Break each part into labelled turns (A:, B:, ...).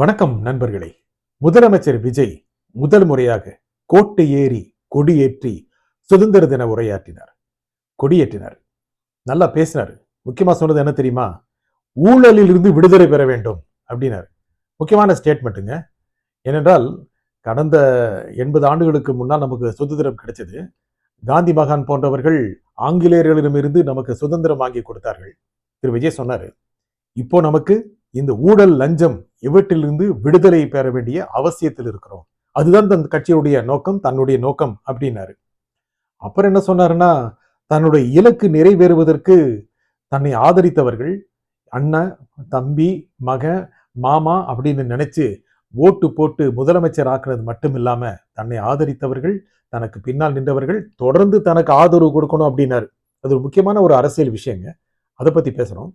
A: வணக்கம் நண்பர்களே. முதலமைச்சர் விஜய் முதல் முறையாக கோட்டை ஏறி கொடியேற்றி சுதந்திர தின உரையாற்றினார். கொடியேற்றினார், நல்லா பேசினார். முக்கியமா சொன்னது என்ன தெரியுமா? ஊழலில் இருந்து விடுதலை பெற வேண்டும் அப்படின்னாரு. முக்கியமான ஸ்டேட்மெண்ட்டுங்க. ஏனென்றால் கடந்த 80 ஆண்டுகளுக்கு முன்னால் நமக்கு சுதந்திரம் கிடைச்சது. காந்தி மகான் போன்றவர்கள் ஆங்கிலேயர்களிடமிருந்து நமக்கு சுதந்திரம் வாங்கி கொடுத்தார்கள். திரு விஜய் சொன்னாரு, இப்போ நமக்கு இந்த ஊழல் லஞ்சம் இவற்றிலிருந்து விடுதலை பெற வேண்டிய அவசியத்தில் இருக்கிறோம். அதுதான் தன் கட்சியுடைய நோக்கம், தன்னுடைய நோக்கம் அப்படின்னாரு. அப்புறம் என்ன சொன்னாருன்னா, தன்னுடைய இலக்கு நிறைவேறுவதற்கு தன்னை ஆதரித்தவர்கள் அண்ணன், தம்பி, மக, மாமா அப்படின்னு நினைச்சு ஓட்டு போட்டு முதலமைச்சர் ஆக்குறது மட்டும் இல்லாம தன்னை ஆதரித்தவர்கள், தனக்கு பின்னால் நின்றவர்கள் தொடர்ந்து தனக்கு ஆதரவு கொடுக்கணும் அப்படின்னாரு. அது ஒரு முக்கியமான ஒரு அரசியல் விஷயங்க. அதை பத்தி பேசுறோம்.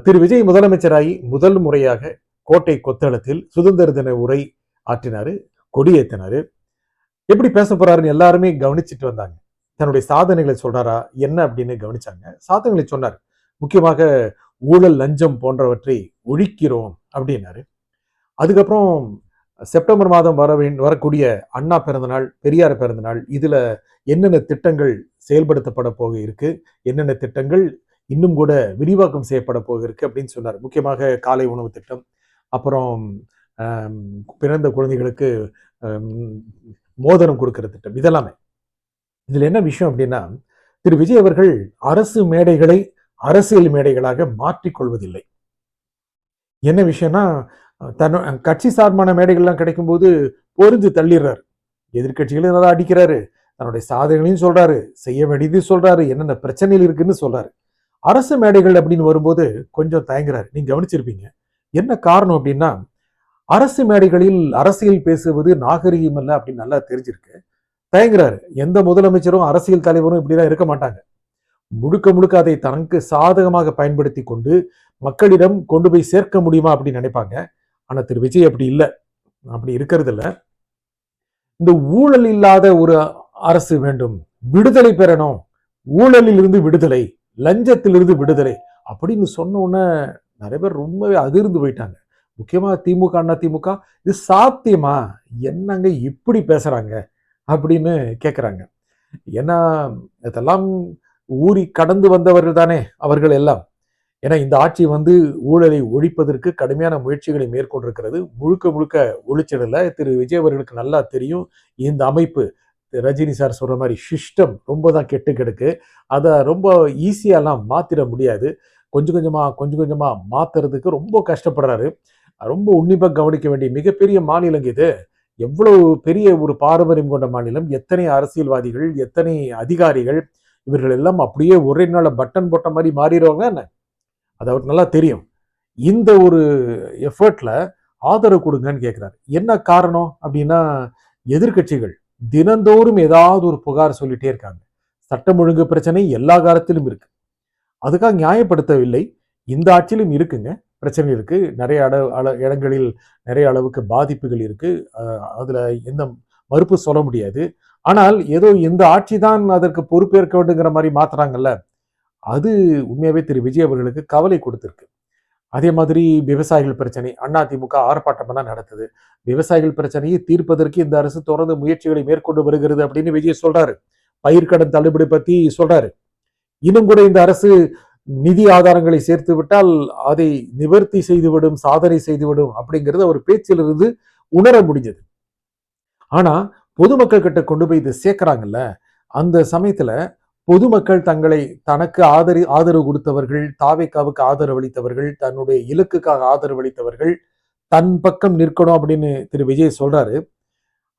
A: திரு விஜய் முதலமைச்சராகி முதல் முறையாக கோட்டை கொத்தளத்தில் சுதந்திர தின உரை ஆற்றினாரு, கொடியேற்றினாரு. எப்படி பேச போறாருன்னு எல்லாருமே கவனிச்சுட்டு வந்தாங்க. தன்னுடைய சாதனைகளை சொல்றாரா என்ன அப்படின்னு கவனிச்சாங்க. சாதனைகளை சொன்னார். முக்கியமாக ஊழல் லஞ்சம் போன்றவற்றை ஒழிக்கிறோம் அப்படின்னாரு. அதுக்கப்புறம் செப்டம்பர் மாதம் வரக்கூடிய அண்ணா பிறந்தநாள், பெரியார் பிறந்தநாள், இதுல என்னென்ன திட்டங்கள் செயல்படுத்தப்பட போக இருக்கு, என்னென்ன திட்டங்கள் இன்னும் கூட விரிவாக்கம் செய்யப்பட போகிருக்கு அப்படின்னு சொன்னார். முக்கியமாக காலை உணவு திட்டம், அப்புறம் பிறந்த குழந்தைகளுக்கு மோதிரம் கொடுக்கிற திட்டம், இதெல்லாமே. இதுல என்ன விஷயம் அப்படின்னா, திரு விஜய் அவர்கள் அரசு மேடைகளை அரசியல் மேடைகளாக மாற்றிக்கொள்வதில்லை. என்ன விஷயம்னா, கட்சி சார்பான மேடைகள்லாம் கிடைக்கும் போது பொறிஞ்சு தள்ளிடுறாரு. எதிர்கட்சிகளையும் நல்லா அடிக்கிறாரு, தன்னுடைய சாதனைகளையும் சொல்றாரு, செய்ய வேண்டியது சொல்றாரு, என்னென்ன பிரச்சனைகள் இருக்குன்னு சொல்றாரு. அரசு மேடைகள் அப்படின்னு வரும்போது கொஞ்சம் தயங்குறாரு. நீங்க கவனிச்சிருப்பீங்க. என்ன காரணம் அப்படின்னா, அரசு மேடைகளில் அரசியல் பேசுவது நாகரிகம் அல்ல அப்படின்னு நல்லா தெரிஞ்சிருக்கு. தயங்குறாரு. எந்த முதலமைச்சரும் அரசியல் தலைவரும் இப்படிலாம் இருக்க மாட்டாங்க. முழுக்க முழுக்க அதை தனக்கு சாதகமாக பயன்படுத்தி கொண்டு மக்களிடம் கொண்டு போய் சேர்க்க முடியுமா அப்படின்னு நினைப்பாங்க. ஆனா திரு விஜய் அப்படி இல்லை, அப்படி இருக்கிறது இல்லை. இந்த ஊழல் இல்லாத ஒரு அரசு வேண்டும், விடுதலை பெறணும், ஊழலில் இருந்து விடுதலை, லஞ்சத்திலிருந்து விடுதலை அப்படின்னு சொன்ன உடனே நிறைய பேர் ரொம்பவே அதிர்ந்து போயிட்டாங்க. முக்கியமா திமுக, அண்ணா திமுக, இது சாத்தியமா, என்னங்க இப்படி பேசுறாங்க அப்படின்னு கேட்குறாங்க. ஏன்னா இதெல்லாம் ஊறி கடந்து வந்தவர்கள் தானே அவர்கள் எல்லாம். ஏன்னா இந்த ஆட்சி ஊழலை ஒழிப்பதற்கு கடுமையான முயற்சிகளை மேற்கொண்டிருக்கிறது. முழுக்க முழுக்க ஒழிச்சிடல. திரு விஜய் அவர்களுக்கு நல்லா தெரியும், இந்த அமைப்பு ரஜினி சார் சொல்ற மாதிரி சிஸ்டம் ரொம்ப தான் கெட்டு கிடக்கு. அதை ரொம்ப ஈஸியாலாம் மாத்திர முடியாது. கொஞ்சம் கொஞ்சமா மாத்துறதுக்கு ரொம்ப கஷ்டப்படுறாரு. ரொம்ப உன்னிப்பா கவனிக்க வேண்டிய மிகப்பெரிய மாநிலம் இது. எவ்வளவு பெரிய ஒரு பாரம்பரியம் கொண்ட மாநிலம், எத்தனை அரசியல்வாதிகள், எத்தனை அதிகாரிகள், இவர்கள் எல்லாம் அப்படியே ஒரே நாள பட்டன் போட்ட மாதிரி மாறிடுவாங்க என்ன? அது அவருக்கு நல்லா தெரியும். இந்த ஒரு எஃபர்ட்ல ஆதரவு கொடுங்கன்னு கேட்கிறாரு. என்ன காரணம் அப்படின்னா, எதிர்கட்சிகள் தினந்தோறும் ஏதாவது ஒரு புகார் சொல்லிட்டே இருக்காங்க. சட்டம் ஒழுங்கு பிரச்சனை எல்லா காலத்திலும் இருக்கு. அதுக்காக நியாயப்படுத்தவில்லை. இந்த ஆட்சியிலும் இருக்குங்க, பிரச்சனை இருக்கு. நிறைய இடங்களில் நிறைய அளவுக்கு பாதிப்புகள் இருக்கு. அதுல எந்த மறுப்பு சொல்ல முடியாது. ஆனால் ஏதோ இந்த ஆட்சி தான் அதற்கு பொறுப்பேற்க வேண்டுங்கிற மாதிரி மாத்துறாங்கல்ல, அது உண்மையாவே திரு விஜய் அவர்களுக்கு கவலை கொடுத்திருக்கு. அதே மாதிரி விவசாயிகள் பிரச்சனை, அதிமுக ஆர்ப்பாட்டம் தான் நடத்துது. விவசாயிகள் பிரச்சனையை தீர்ப்பதற்கு இந்த அரசு தொடர்ந்து முயற்சிகளை மேற்கொண்டு வருகிறது அப்படின்னு விஜய் சொல்றாரு. பயிர்க்கடன் தள்ளுபடி பத்தி சொல்றாரு. இன்னும் கூட இந்த அரசு நிதி ஆதாரங்களை சேர்த்து விட்டால் அதை நிவர்த்தி செய்துவிடும், சாதனை செய்துவிடும் அப்படிங்கிறது அவர் பேச்சிலிருந்து உணர முடிஞ்சது. ஆனா பொதுமக்கள் கிட்ட கொண்டு போய் இதை சேர்க்கிறாங்கல்ல, அந்த சமயத்துல பொதுமக்கள் தனக்கு ஆதரவு கொடுத்தவர்கள், தாவேக்காவுக்கு ஆதரவு அளித்தவர்கள், தன்னுடைய இலக்குக்காக ஆதரவு அளித்தவர்கள் தன் பக்கம் நிற்கணும் அப்படின்னு திரு விஜய் சொல்றாரு.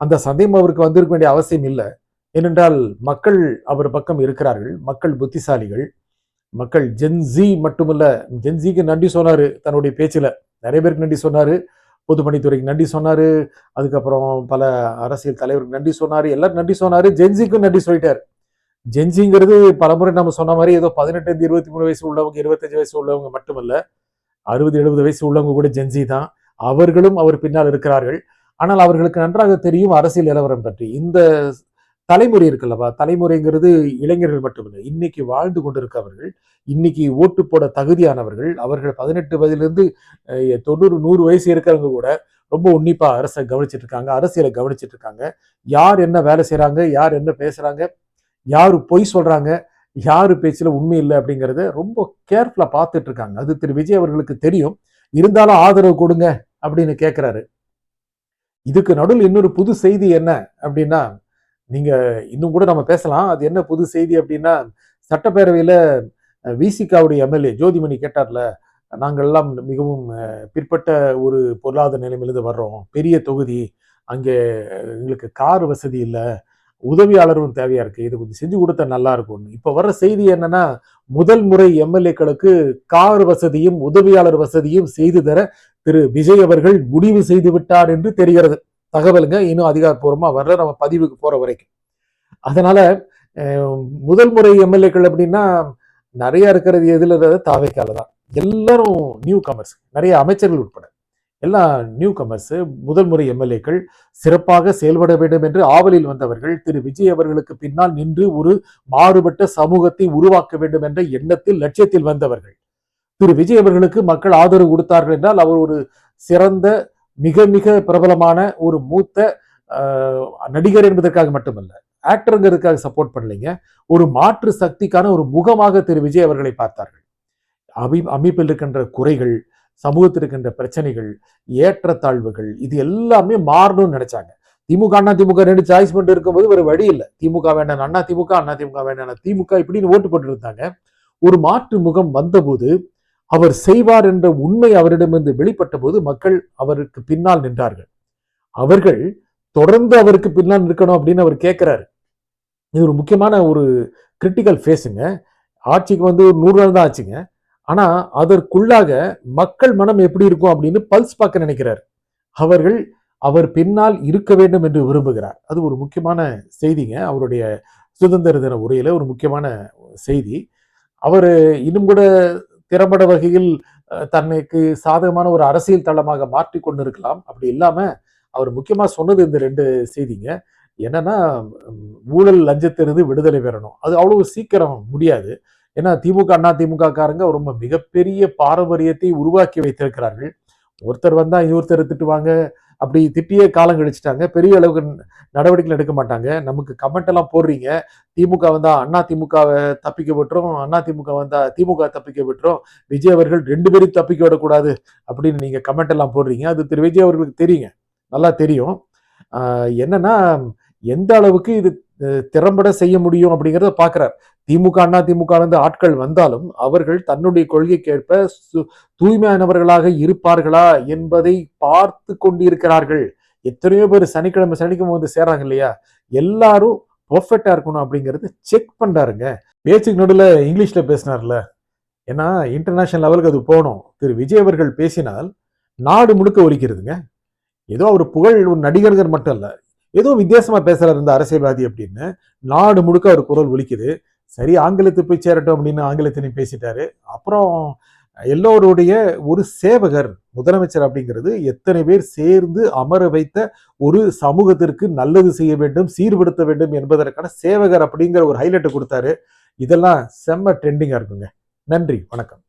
A: அந்த சந்தேகம் அவருக்கு வந்திருக்க வேண்டிய அவசியம் இல்லை. ஏனென்றால் மக்கள் அவர் பக்கம் இருக்கிறார்கள். மக்கள் புத்திசாலிகள். மக்கள் ஜென்சி மட்டுமல்ல, ஜென்சிக்கு நன்றி சொன்னாரு தன்னுடைய பேச்சுல. நிறைய பேருக்கு நன்றி சொன்னாரு. பொதுப்பணித்துறைக்கு நன்றி சொன்னாரு. அதுக்கப்புறம் பல அரசியல் தலைவருக்கு நன்றி சொன்னாரு. எல்லாரும் நன்றி சொன்னாரு. ஜென்சிக்கும் நன்றி சொல்லிட்டாரு. ஜென்சிங்கிறது பலமுறை நம்ம சொன்ன மாதிரி ஏதோ 18 23 வயசு உள்ளவங்க, 25 வயசு உள்ளவங்க மட்டுமல்ல, 60 70 வயசு உள்ளவங்க கூட ஜென்சி தான். அவர்களும் அவர் பின்னால் இருக்கிறார்கள். ஆனால் அவர்களுக்கு நன்றாக தெரியும் அரசியல் நிலவரம் பற்றி. இந்த தலைமுறை இருக்குல்லவா, தலைமுறைங்கிறது இளைஞர்கள் மட்டுமில்லை, இன்னைக்கு வாழ்ந்து கொண்டிருக்கவர்கள், இன்னைக்கு ஓட்டு போட தகுதியானவர்கள், அவர்கள் 18 வயதிலிருந்து 90 100 வயசு இருக்கிறவங்க கூட ரொம்ப உன்னிப்பா அரசை கவனிச்சிட்டு இருக்காங்க, அரசியலை கவனிச்சிட்டு இருக்காங்க. யார் என்ன வேலை செய்யறாங்க, யார் என்ன பேசுறாங்க, யாரு பொய் சொல்றாங்க, யாரு பேச்சுல உண்மை இல்லை அப்படிங்கறத ரொம்ப கேர்ஃபுல்லா பார்த்துட்டு இருக்காங்க. அது திரு விஜய் அவர்களுக்கு தெரியும். இருந்தாலும் ஆதரவு கொடுங்க அப்படின்னு கேட்கிறாரு. இதுக்கு நடுவில் இன்னொரு புது செய்தி என்ன அப்படின்னா, நீங்க இன்னும் கூட நம்ம பேசலாம். அது என்ன புது செய்தி அப்படின்னா, சட்டப்பேரவையில விசிகாவுடைய எம்எல்ஏ ஜோதிமணி கேட்டார்ல, நாங்கள் எல்லாம் மிகவும் பிற்பட்ட ஒரு பொருளாதார நிலைமையிலிருந்து வர்றோம், பெரிய தொகுதி, அங்கே எங்களுக்கு கார் வசதி இல்லை, உதவியாளரும் தேவையா இருக்கு, இது கொஞ்சம் செஞ்சு கொடுத்தா நல்லா இருக்கும். இப்ப வர்ற செய்தி என்னன்னா, முதல் முறை எம்எல்ஏக்களுக்கு கார் வசதியும் உதவியாளர் வசதியும் செய்து தர திரு விஜய் அவர்கள் முடிவு செய்து விட்டார் என்று தெரிகிறது. தகவலுங்க இன்னும் அதிகாரப்பூர்வமா வரல, நம்ம பதிவுக்கு போற வரைக்கும். அதனால முதல் முறை எம்எல்ஏக்கள் அப்படின்னா நிறைய இருக்கிறது எதுல தாவேக்கால தான். எல்லாரும் நியூ கமர்ஸ், நிறைய அமைச்சர்கள் உட்பட எல்லாம் நியூ கமர்ஸ், முதல் முறை எம்எல்ஏக்கள், சிறப்பாக செயல்பட வேண்டும் என்று ஆவலில் வந்தவர்கள், திரு விஜய் அவர்களுக்கு பின்னால் நின்று ஒரு மாறுபட்ட சமூகத்தை உருவாக்க வேண்டும் என்ற எண்ணத்தில் லட்சியத்தில் வந்தவர்கள். திரு விஜய் அவர்களுக்கு மக்கள் ஆதரவு கொடுத்தார்கள் என்றால் அவர் ஒரு சிறந்த மிக மிக பிரபலமான ஒரு மூத்த நடிகர் என்பதற்காக மட்டுமல்ல, ஆக்டருங்கிறதுக்காக சப்போர்ட் பண்ணலைங்க, ஒரு மாற்று சக்திக்கான ஒரு முகமாக திரு விஜய் அவர்களை பார்த்தார்கள். அமைப்பில் இருக்கின்ற குறைகள், சமூகத்தில் இருக்கின்ற பிரச்சனைகள், ஏற்றத்தாழ்வுகள், இது எல்லாமே மாறணும்னு நினைச்சாங்க. திமுக அண்ணா திமுக ரெண்டு சாய்ஸ் பண்ணிட்டு இருக்கும்போது ஒரு வழி இல்லை. திமுக வேண்டாம் அண்ணா திமுக வேண்டாம் திமுக இப்படின்னு ஓட்டு போட்டு இருந்தாங்க. ஒரு மாற்று முகம் வந்தபோது, அவர் செய்வார் என்ற உண்மை அவரிடமிருந்து வெளிப்பட்ட போது மக்கள் அவருக்கு பின்னால் நின்றார்கள். அவர்கள் தொடர்ந்து அவருக்கு பின்னால் இருக்கணும் அப்படின்னு அவர் கேட்கிறாரு. இது ஒரு முக்கியமான ஒரு கிரிட்டிக்கல் ஃபேஸுங்க. ஆட்சிக்கு வந்து ஒரு 100 நாள் தான் ஆச்சுங்க. ஆனா அதற்குள்ளாக மக்கள் மனம் எப்படி இருக்கும் அப்படின்னு பல்ஸ் பார்க்க நினைக்கிறார். அவர்கள் அவர் பின்னால் இருக்க வேண்டும் என்று விரும்புகிறார். அது ஒரு முக்கியமான செய்திங்க. அவருடைய சுதந்திர தின உரையில ஒரு முக்கியமான செய்தி. அவர் இன்னும் கூட திறம்பட வகையில் தன்னைக்கு சாதகமான ஒரு அரசியல் தளமாக மாற்றி கொண்டு இருக்கலாம். அப்படி இல்லாம அவர் முக்கியமா சொன்னது இந்த 2 செய்திங்க. என்னன்னா, ஊழல் லஞ்சத்திலிருந்து விடுதலை பெறணும். அது அவ்வளவு சீக்கிரம் முடியாது. ஏன்னா திமுக அண்ணா திமுக காரங்க ரொம்ப மிகப்பெரிய பாரம்பரியத்தை உருவாக்கி வைத்திருக்கிறார்கள். ஒருத்தர் வந்தா இன்னொருத்தர் திட்டுவாங்க, அப்படி திட்டியே காலம் கழிச்சிட்டாங்க. பெரிய அளவுக்கு நடவடிக்கைகள் எடுக்க மாட்டாங்க. நமக்கு கமெண்ட் எல்லாம் போடுறீங்க, திமுக வந்தா அண்ணா திமுகவை தப்பிக்க விட்டுரும், அண்ணா திமுக வந்தா திமுக தப்பிக்க விட்டுரும், விஜய் அவர்கள் 2 பேரும் தப்பிக்க விடக்கூடாது அப்படின்னு நீங்க கமெண்ட் எல்லாம் போடுறீங்க. அது திரு விஜய் அவர்களுக்கு தெரியுங்க, நல்லா தெரியும். என்னன்னா, எந்த அளவுக்கு இது திறம்பட செய்ய முடியும் அப்படிங்கிறத பாக்குறார். திமுக அண்ணா திமுக இருந்து ஆட்கள் வந்தாலும் அவர்கள் தன்னுடைய கொள்கைக்கேற்ப தூய்மையானவர்களாக இருப்பார்களா என்பதை பார்த்து கொண்டிருக்கிறார்கள். எத்தனையோ பேர் சனிக்கிழமை வந்து சேர்றாங்க இல்லையா, எல்லாரும் பர்ஃபெக்டா இருக்கணும் அப்படிங்கறது செக் பண்றாருங்க. பேச்சுக்கு நடுவில் இங்கிலீஷ்ல பேசினார்ல, ஏன்னா இன்டர்நேஷனல் லெவலுக்கு அது போகணும். திரு விஜய் அவர்கள் பேசினால் நாடு முழுக்க ஒலிக்கிறதுங்க. ஏதோ அவர் புகழ் ஒரு நடிகர்கள் மட்டும் இல்ல, ஏதோ வித்தியாசமா பேசுறாரு இந்த அரசியல்வாதி அப்படின்னு நாடு முழுக்க அவர் குரல் ஒலிக்குது. சரி, ஆங்கிலத்தை போய் சேரட்டும் அப்படின்னு ஆங்கிலத்திலையும் பேசிட்டாரு. அப்புறம் எல்லோருடைய ஒரு சேவகர் முதலமைச்சர் அப்படிங்கிறது எத்தனை பேர் சேர்ந்து அமர வைத்த ஒரு சமூகத்திற்கு நல்லது செய்ய வேண்டும், சீர்படுத்த வேண்டும் என்பதற்கான சேவகர் அப்படிங்கிற ஒரு ஹைலைட் கொடுத்தாரு. இதெல்லாம் செம்ம ட்ரெண்டிங்கா இருக்குங்க. நன்றி, வணக்கம்.